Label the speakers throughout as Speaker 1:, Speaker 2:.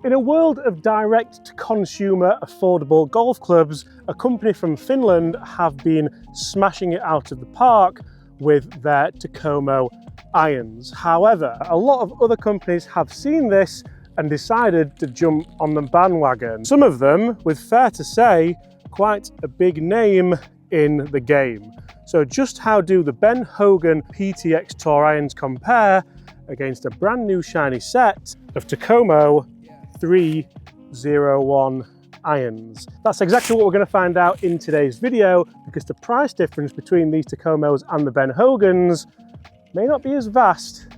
Speaker 1: In a world of direct-to-consumer affordable golf clubs, a company from Finland have been smashing it out of the park with their Takomo irons. However, a lot of other companies have seen this and decided to jump on the bandwagon. Some of them, with fair to say, quite a big name in the game. So just how do the Ben Hogan PTX Tour irons compare against a brand new shiny set of Takomo 301 irons? That's exactly what we're going to find out in today's video, because the price difference between these Takomos and the Ben Hogans may not be as vast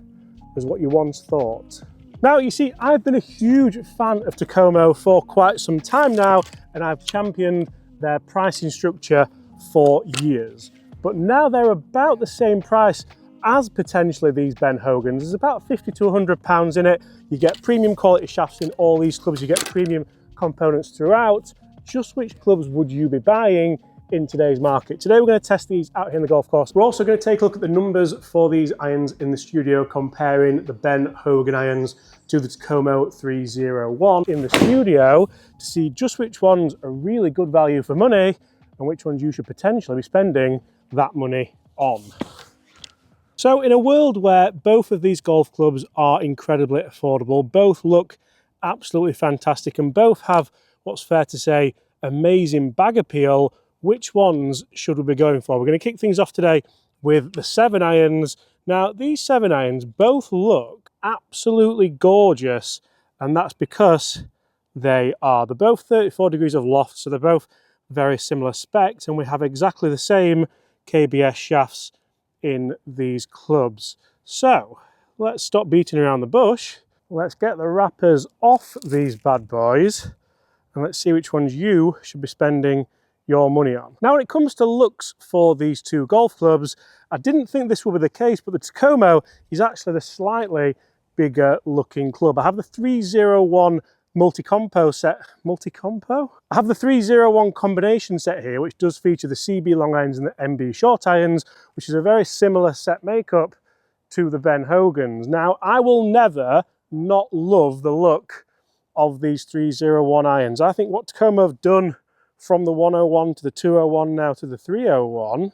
Speaker 1: as what you once thought. Now, you see, I've been a huge fan of Takomo for quite some time now, and I've championed their pricing structure for years. But now they're about the same price as potentially these Ben Hogans. There's about 50 to 100 pounds in it. You get premium quality shafts in all these clubs, you get premium components throughout. Just which clubs would you be buying in today's market? Today we're going to test these out here in the golf course. We're also going to take a look at the numbers for these irons in the studio, comparing the Ben Hogan irons to the Takomo 301 in the studio to see just which ones are really good value for money and which ones you should potentially be spending that money on. So in a world where both of these golf clubs are incredibly affordable, both look absolutely fantastic and both have, what's fair to say, amazing bag appeal, which ones should we be going for? We're going to kick things off today with the 7 irons. Now, these 7 irons both look absolutely gorgeous, and that's because they're both 34 degrees of loft, so they're both very similar specs, and we have exactly the same KBS shafts in these clubs. So let's stop beating around the bush. Let's get the wrappers off these bad boys and let's see which ones you should be spending your money on. Now, when it comes to looks for these two golf clubs, I didn't think this would be the case, but the Takomo is actually the slightly bigger looking club. I have the 301 multi-compo set. Multi-compo? I have the 301 combination set here, which does feature the CB long irons and the MB short irons, which is a very similar set makeup to the Ben Hogans. Now, I will never not love the look of these 301 irons. I think what Takomo have done from the 101 to the 201 now to the 301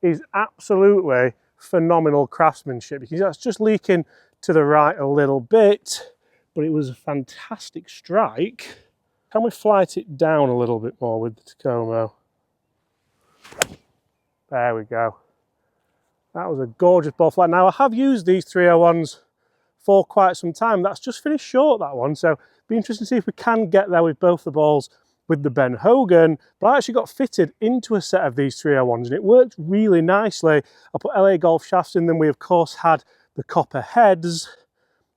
Speaker 1: is absolutely phenomenal craftsmanship. You can see that's just leaking to the right a little bit, but it was a fantastic strike. Can we flight it down a little bit more with the Takomo? There we go. That was a gorgeous ball flight. Now, I have used these 301s for quite some time. That's just finished short, that one, so be interesting to see if we can get there with both the balls with the Ben Hogan. But I actually got fitted into a set of these 301s and it worked really nicely. I put LA Golf shafts in them. We of course had the copper heads,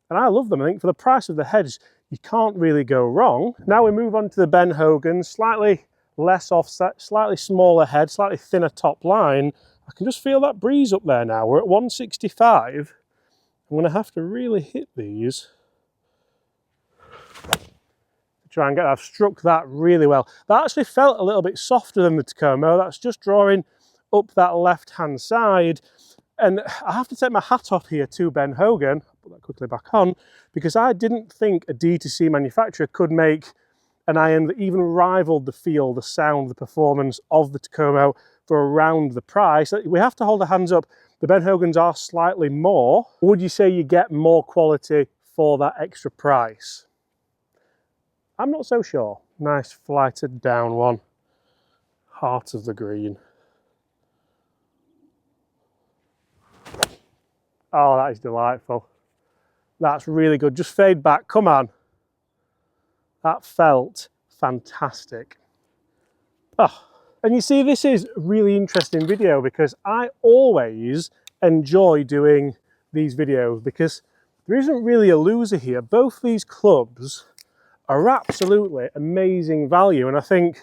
Speaker 1: and I love them. I think for the price of the heads, you can't really go wrong. Now we move on to the Ben Hogan, slightly less offset, slightly smaller head, slightly thinner top line. I can just feel that breeze up there now. We're at 165. I'm going to have to really hit these to try and get that. I've struck that really well. That actually felt a little bit softer than the Takomo. That's just drawing up that left-hand side. And I have to take my hat off here to Ben Hogan, put that quickly back on, because I didn't think a D2C manufacturer could make an iron that even rivaled the feel, the sound, the performance of the Takomo for around the price. We have to hold our hands up. The Ben Hogans are slightly more. Would you say you get more quality for that extra price? I'm not so sure. Nice flighted down one. Heart of the green. Oh, that is delightful. That's really good. Just fade back. Come on. That felt fantastic. Oh. And you see, this is a really interesting video because I always enjoy doing these videos because there isn't really a loser here. Both these clubs are absolutely amazing value, and I think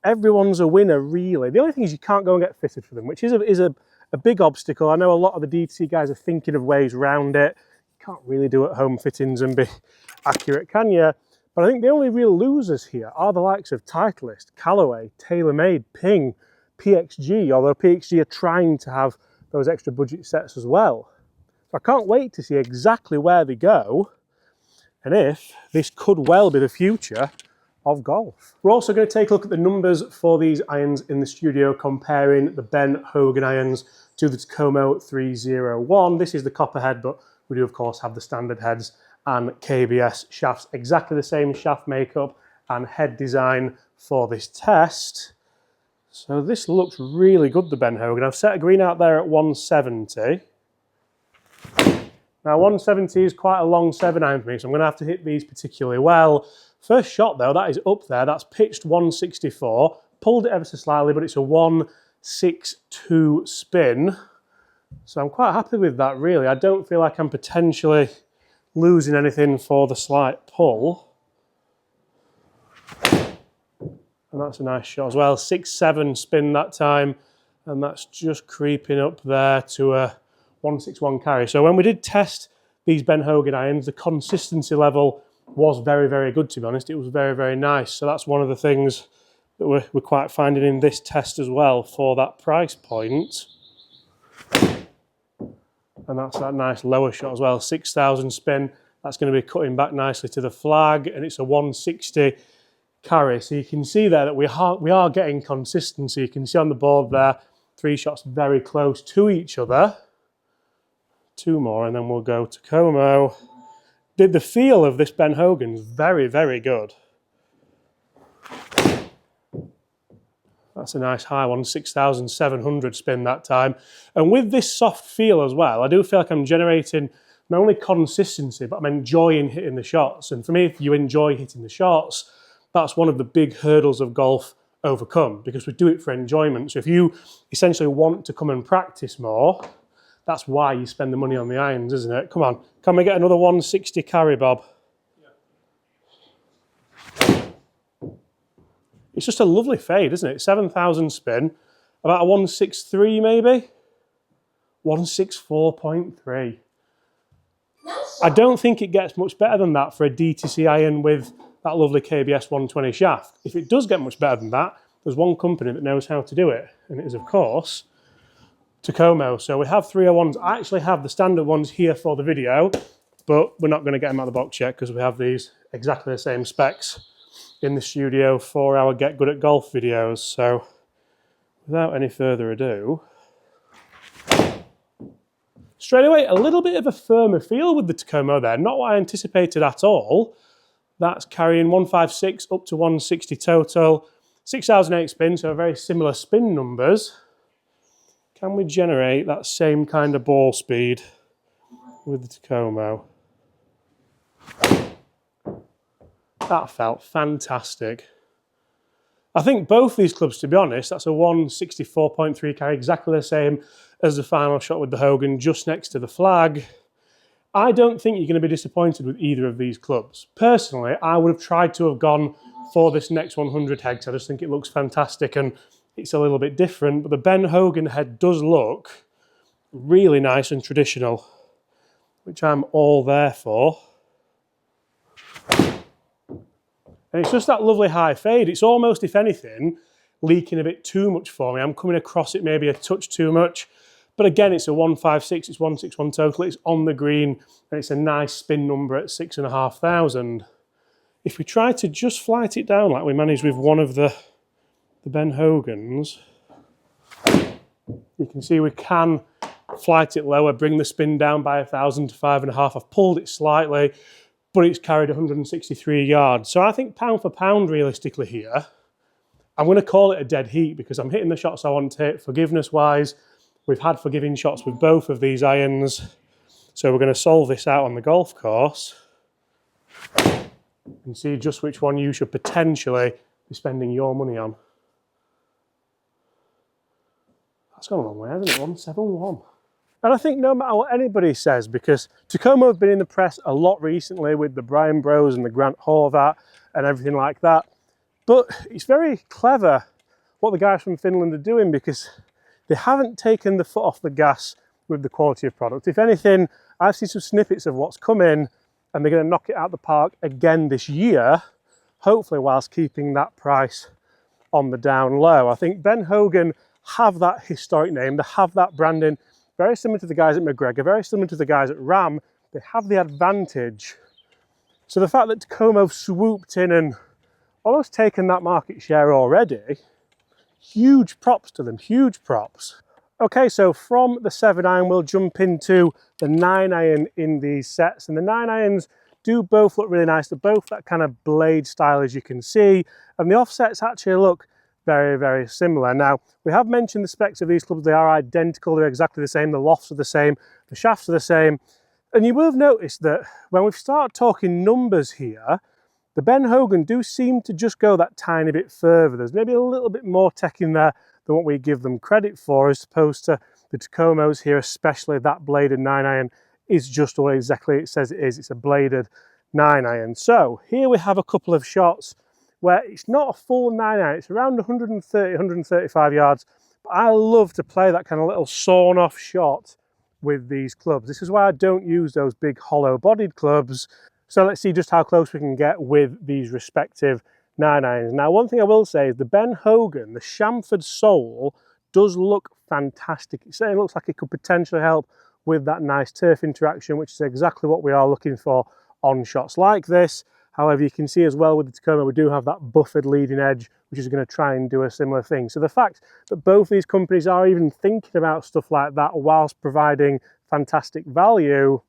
Speaker 1: everyone's a winner, really. The only thing is you can't go and get fitted for them, which is a big obstacle. I know a lot of the D2C guys are thinking of ways around it. You can't really do at-home fittings and be accurate, can you? But I think the only real losers here are the likes of Titleist, Callaway, TaylorMade, Ping, PXG, although PXG are trying to have those extra budget sets as well. So I can't wait to see exactly where they go. and if this could well be the future of golf. We're also going to take a look at the numbers for these irons in the studio, comparing the Ben Hogan irons to the Takomo 301. This is the copper head, but we do of course have the standard heads and KBS shafts, exactly the same shaft makeup and head design for this test. So this looks really good, the Ben Hogan. I've set a green out there at 170. Now 170 is quite a long 7-iron for me, so I'm going to have to hit these particularly well. First shot though, that is up there, that's pitched 164, pulled it ever so slightly, but it's a 162 spin. So I'm quite happy with that really. I don't feel like I'm potentially losing anything for the slight pull. And that's a nice shot as well, 6-7 spin that time, and that's just creeping up there to a 161 carry. So when we did test these Ben Hogan irons, the consistency level was very, very good, to be honest. It was very, very nice. So that's one of the things that we're quite finding in this test as well for that price point. And that's that nice lower shot as well, 6,000 spin. That's going to be cutting back nicely to the flag, and it's a 160 carry. So you can see there that we are getting consistency. You can see on the board there, 3 shots very close to each other. 2 more and then we'll go to Takomo. The feel of this Ben Hogan is very, very good. That's a nice high one, 6,700 spin that time. And with this soft feel as well, I do feel like I'm generating not only consistency, but I'm enjoying hitting the shots. And for me, if you enjoy hitting the shots, that's one of the big hurdles of golf overcome, because we do it for enjoyment. So if you essentially want to come and practice more, that's why you spend the money on the irons, isn't it? Come on, can we get another 160 carry, Bob? Yeah. It's just a lovely fade, isn't it? 7,000 spin, about a 163 maybe? 164.3. I don't think it gets much better than that for a DTC iron with that lovely KBS 120 shaft. If it does get much better than that, there's one company that knows how to do it, and it is, of course, Takomo. So we have 301s. I actually have the standard ones here for the video, but we're not going to get them out of the box yet because we have these exactly the same specs in the studio for our Get Good at Golf videos. So without any further ado, straight away, a little bit of a firmer feel with the Takomo there. Not what I anticipated at all. That's carrying 156 up to 160 total. 6,008 spin, so very similar spin numbers. Can we generate that same kind of ball speed with the Takomo? That felt fantastic. I think both these clubs, to be honest, that's a 164.3 carry, exactly the same as the final shot with the Hogan, just next to the flag. I don't think you're going to be disappointed with either of these clubs. Personally, I would have tried to have gone for this next 100 head, because I just think it looks fantastic and it's a little bit different, but the Ben Hogan head does look really nice and traditional, which I'm all there for. And it's just that lovely high fade. It's almost, if anything, leaking a bit too much for me. I'm coming across it maybe a touch too much. But again, it's a 156, it's 161 total, it's on the green, and it's a nice spin number at 6,500. If we try to just flight it down like we managed with one of the Ben Hogans, you can see we can flight it lower, bring the spin down by 1,000 to 5.5. I've pulled it slightly, but it's carried 163 yards. So I think pound for pound, realistically here, I'm going to call it a dead heat because I'm hitting the shots I want to hit. Forgiveness-wise, we've had forgiving shots with both of these irons. So we're going to solve this out on the golf course and see just which one you should potentially be spending your money on. That's gone a long way, hasn't it? 171. And I think no matter what anybody says, because Takomo have been in the press a lot recently with the Brian Bros and the Grant Horvat and everything like that. But it's very clever what the guys from Finland are doing, because they haven't taken the foot off the gas with the quality of product. If anything, I've seen some snippets of what's coming, and they're going to knock it out of the park again this year, hopefully whilst keeping that price on the down low. I think Ben Hogan have that historic name, they have that branding, very similar to the guys at McGregor, very similar to the guys at Ram. They have the advantage So the fact that Takomo swooped in and almost taken that market share already, huge props to them, huge props. Okay, so from the 7-iron we'll jump into the 9-iron in these sets, and the 9-irons do both look really nice. They're both that kind of blade style, as you can see, and the offsets actually look very, very similar. Now, we have mentioned the specs of these clubs. They are identical, they're exactly the same, the lofts are the same, the shafts are the same, and you will have noticed that when we start talking numbers here, the Ben Hogan do seem to just go that tiny bit further. There's maybe a little bit more tech in there than what we give them credit for, as opposed to the Takomos here, especially that bladed 9-iron is just what exactly it says it is. It's a bladed 9-iron. So here we have a couple of shots where it's not a full 9-iron, it's around 130, 135 yards. But I love to play that kind of little sawn off shot with these clubs. This is why I don't use those big hollow bodied clubs. So let's see just how close we can get with these respective 9-irons. Now, one thing I will say is the Ben Hogan, the chamfered sole, does look fantastic. It certainly looks like it could potentially help with that nice turf interaction, which is exactly what we are looking for on shots like this. However, you can see as well with the Takomo, we do have that buffered leading edge, which is going to try and do a similar thing. So the fact that both these companies are even thinking about stuff like that whilst providing fantastic value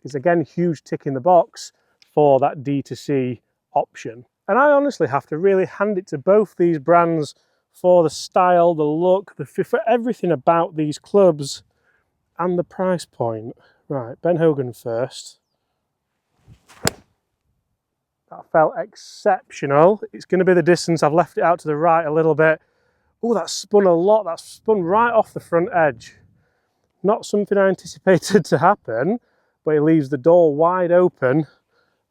Speaker 1: is, again, huge tick in the box for that D2C option. And I honestly have to really hand it to both these brands for the style, the look, for everything about these clubs and the price point. Right, Ben Hogan first. That felt exceptional. It's going to be the distance. I've left it out to the right a little bit. Oh, that spun a lot. That spun right off the front edge. Not something I anticipated to happen, but it leaves the door wide open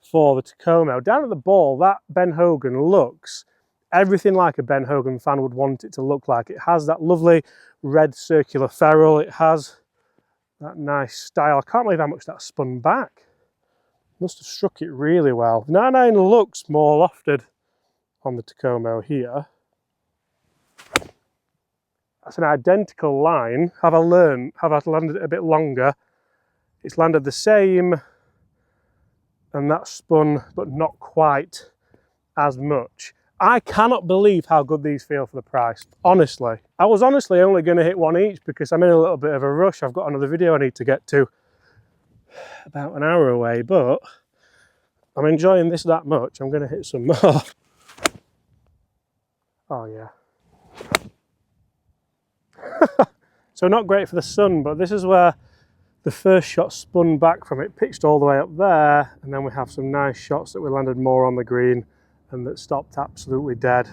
Speaker 1: for the Takomo. Down at the ball, that Ben Hogan looks everything like a Ben Hogan fan would want it to look like. It has that lovely red circular ferrule. It has that nice style. I can't believe how much that spun back. Must have struck it really well. 9-iron looks more lofted on the Takomo here. That's an identical line. Have I landed it a bit longer? It's landed the same, and that spun, but not quite as much. I cannot believe how good these feel for the price, honestly. I was honestly only going to hit one each because I'm in a little bit of a rush. I've got another video I need to get to about an hour away, but I'm enjoying this that much. I'm going to hit some more. Oh yeah. So not great for the sun, but this is where the first shot spun back from. It pitched all the way up there, and then we have some nice shots that we landed more on the green and that stopped absolutely dead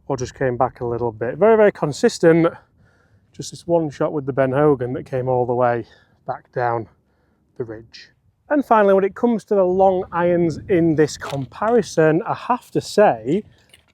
Speaker 1: or just came back a little bit. Very, very consistent. Just this one shot with the Ben Hogan that came all the way back down the ridge. And finally, when it comes to the long irons in this comparison, I have to say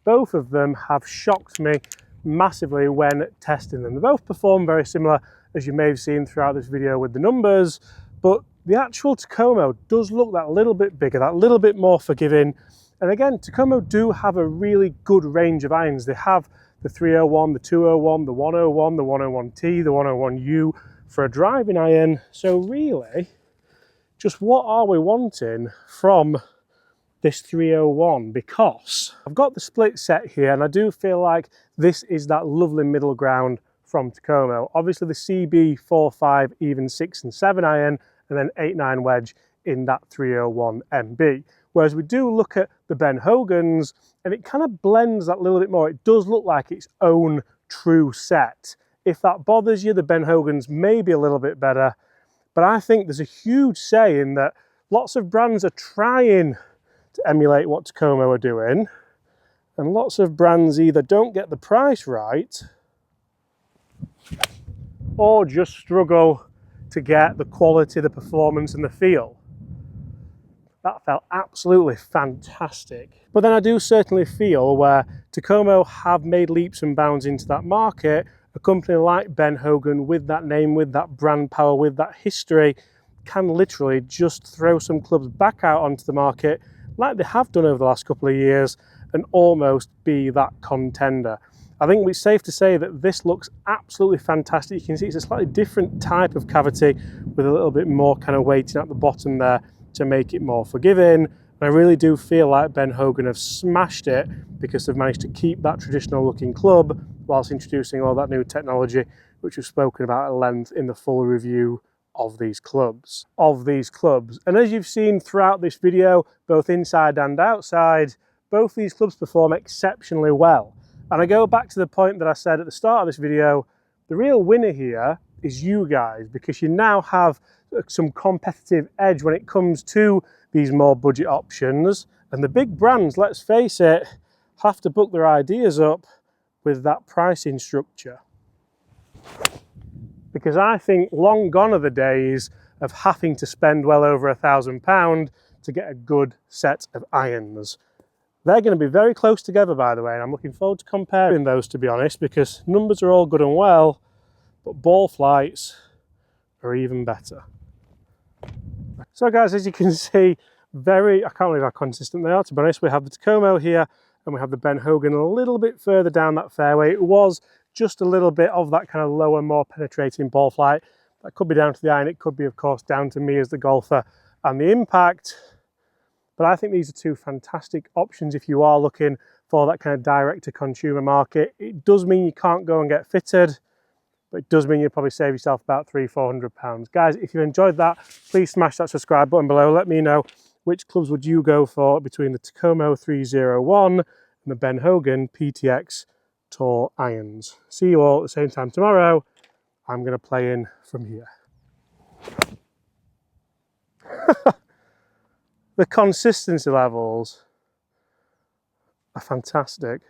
Speaker 1: both of them have shocked me massively when testing them. They both perform very similar, as you may have seen throughout this video with the numbers, but the actual Takomo does look that little bit bigger, that little bit more forgiving. And again, Takomo do have a really good range of irons. They have the 301, the 201, the 101, the 101T, the 101U for a driving iron. So really, just what are we wanting from this 301? Because I've got the split set here, and I do feel like this is that lovely middle ground from Takomo. Obviously the CB45 even 6 and 7 iron, and then 8-9 wedge in that 301 MB. Whereas we do look at the Ben Hogans, and it kind of blends that little bit more. It does look like its own true set. If that bothers you, the Ben Hogans may be a little bit better, but I think there's a huge say in that lots of brands are trying to emulate what Takomo are doing, and lots of brands either don't get the price right or just struggle to get the quality, the performance and the feel. That felt absolutely fantastic. But then I do certainly feel where Takomo have made leaps and bounds into that market, a company like Ben Hogan with that name, with that brand power, with that history, can literally just throw some clubs back out onto the market like they have done over the last couple of years and almost be that contender. I think it's safe to say that this looks absolutely fantastic. You can see it's a slightly different type of cavity with a little bit more kind of weighting at the bottom there to make it more forgiving. And I really do feel like Ben Hogan have smashed it because they've managed to keep that traditional looking club whilst introducing all that new technology, which we've spoken about at length in the full review of these clubs. And as you've seen throughout this video, both inside and outside, both these clubs perform exceptionally well. And I go back to the point that I said at the start of this video, the real winner here is you guys, because you now have some competitive edge when it comes to these more budget options. And the big brands, let's face it, have to book their ideas up with that pricing structure. Because I think long gone are the days of having to spend well over £1,000 to get a good set of irons. They're going to be very close together, by the way, and I'm looking forward to comparing those, to be honest, because numbers are all good and well, but ball flights are even better. So guys, as you can see, I can't believe how consistent they are, to be honest. We have the Takomo here and we have the Ben Hogan a little bit further down that fairway. It was just a little bit of that kind of lower, more penetrating ball flight. That could be down to the iron, it could be, of course, down to me as the golfer and the impact. But I think these are two fantastic options if you are looking for that kind of direct-to-consumer market. It does mean you can't go and get fitted, but it does mean you'll probably save yourself about £300–400. Guys, if you enjoyed that, please smash that subscribe button below. Let me know which clubs would you go for between the Takomo 301 and the Ben Hogan PTX Tour irons. See you all at the same time tomorrow. I'm going to play in from here. The consistency levels are fantastic.